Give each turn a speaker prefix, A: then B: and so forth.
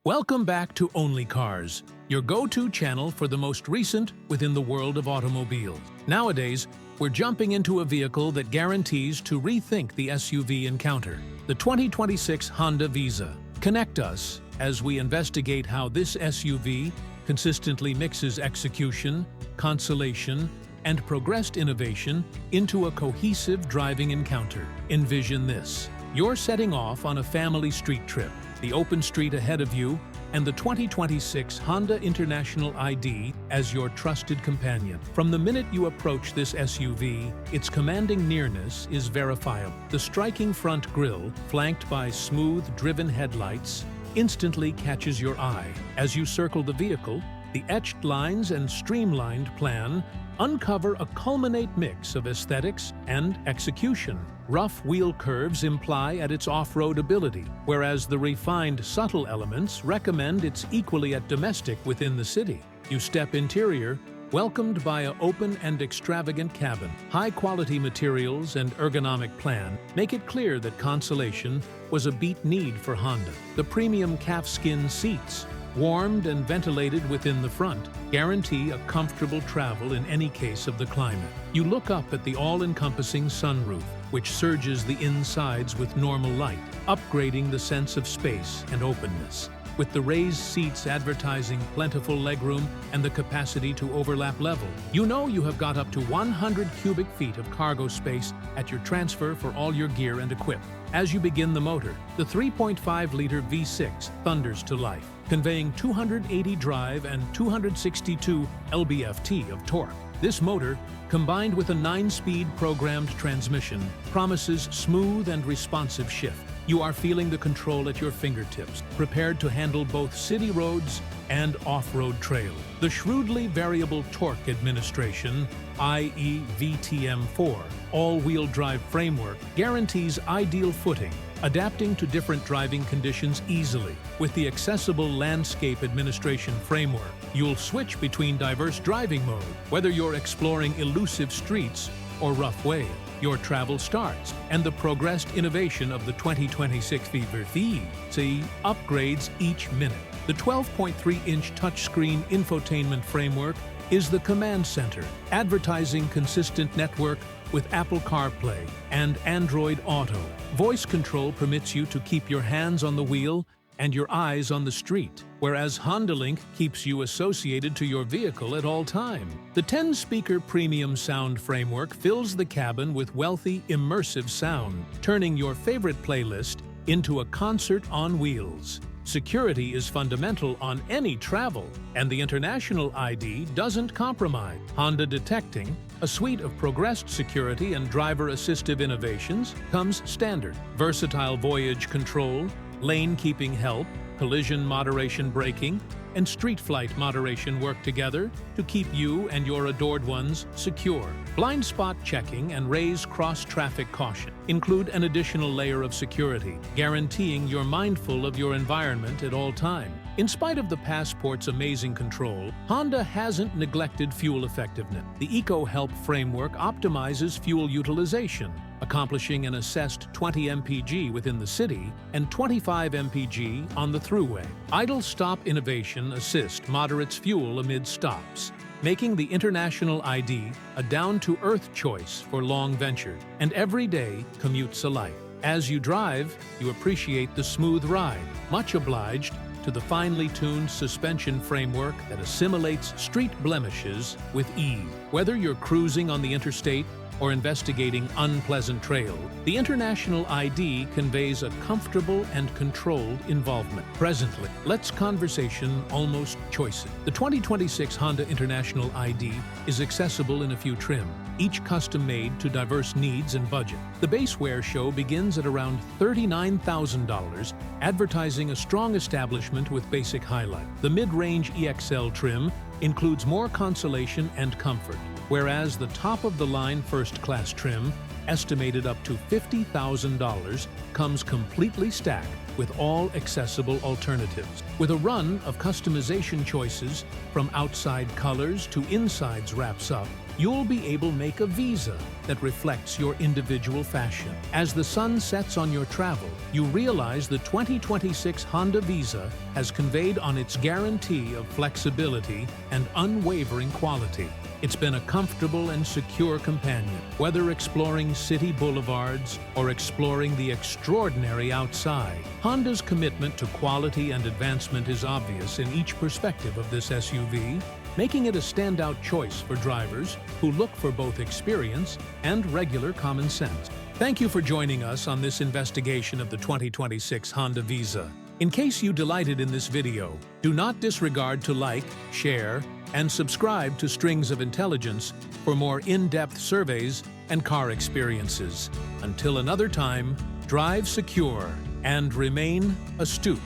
A: Welcome back to Only Cars, your go-to channel for the most recent within the world of automobiles. Nowadays, we're jumping into a vehicle that guarantees to rethink the SUV encounter, the 2026 Honda Visa. Connect us as we investigate how this SUV consistently mixes execution, consolation, and progressed innovation into a cohesive driving encounter. Envision this. You're setting off on a family street trip, the open street ahead of you, and the 2026 Honda International ID as your trusted companion. From the minute you approach this SUV, its commanding nearness is verifiable. The striking front grille, flanked by smooth-driven headlights, instantly catches your eye. As you circle the vehicle, the etched lines and streamlined plan uncover a culminate mix of aesthetics and execution. Rough wheel curves imply at its off-road ability, whereas the refined, subtle elements recommend it's equally at domestic within the city. You step interior, welcomed by an open and extravagant cabin. High-quality materials and ergonomic plan make it clear that consolation was a beat need for Honda. The premium calfskin seats, warmed and ventilated within the front, guarantee a comfortable travel in any case of the climate. You look up at the all-encompassing sunroof, which surges the insides with normal light, upgrading the sense of space and openness. With the raised seats advertising plentiful legroom and the capacity to overlap level, you know you have got up to 100 cubic feet of cargo space at your transfer for all your gear and equipment. As you begin the motor, the 3.5-liter V6 thunders to life, conveying 280 drive and 262 lb-ft of torque. This motor, combined with a 9-speed programmed transmission, promises smooth and responsive shift. You are feeling the control at your fingertips, prepared to handle both city roads and off-road trails. The shrewdly variable torque administration, i.e. VTM4, all-wheel drive framework, guarantees ideal footing, adapting to different driving conditions easily. With the accessible landscape administration framework, you'll switch between diverse driving modes, whether you're exploring elusive streets or rough ways. Your travel starts, and the progressed innovation of the 2026 Visa upgrades each minute. The 12.3-inch touchscreen infotainment framework is the command center, advertising consistent network with Apple CarPlay and Android Auto. Voice control permits you to keep your hands on the wheel and your eyes on the street, whereas Honda Link keeps you associated to your vehicle at all times. The 10-speaker premium sound framework fills the cabin with wealthy, immersive sound, turning your favorite playlist into a concert on wheels. Security is fundamental on any travel, and the International ID doesn't compromise. Honda Detecting, a suite of progressed security and driver-assistive innovations, comes standard. Versatile voyage control, lane-keeping help, collision moderation braking, and street flight moderation work together to keep you and your adored ones secure. Blind spot checking and raise cross-traffic caution include an additional layer of security, guaranteeing you're mindful of your environment at all times. In spite of the Passport's amazing control, Honda hasn't neglected fuel effectiveness. The EcoHelp framework optimizes fuel utilization, accomplishing an assessed 20 mpg within the city and 25 mpg on the thruway. Idle stop innovation assist moderates fuel amid stops, making the International ID a down-to-earth choice for long ventures and everyday commutes alike. As you drive, you appreciate the smooth ride, much obliged to the finely tuned suspension framework that assimilates street blemishes with ease. Whether you're cruising on the interstate or investigating unpleasant trails, the International ID conveys a comfortable and controlled involvement. Presently, let's conversation almost choices. The 2026 Honda International ID is accessible in a few trims, each custom-made to diverse needs and budget. The base wear show begins at around $39,000, advertising a strong establishment with basic highlight. The mid-range EXL trim includes more consolation and comfort, whereas the top-of-the-line first-class trim, estimated up to $50,000, comes completely stacked with all accessible alternatives. With a run of customization choices from outside colors to insides wraps up, you'll be able to make a visa that reflects your individual fashion. As the sun sets on your travel, you realize the 2026 Honda Visa has conveyed on its guarantee of flexibility and unwavering quality. It's been a comfortable and secure companion, whether exploring city boulevards or exploring the extraordinary outside. Honda's commitment to quality and advancement is obvious in each perspective of this SUV, making it a standout choice for drivers who look for both experience and regular common sense. Thank you for joining us on this investigation of the 2026 Honda Visa. In case you delighted in this video, do not disregard to like, share, and subscribe to Strings of Intelligence for more in-depth surveys and car experiences. Until another time, drive secure and remain astute.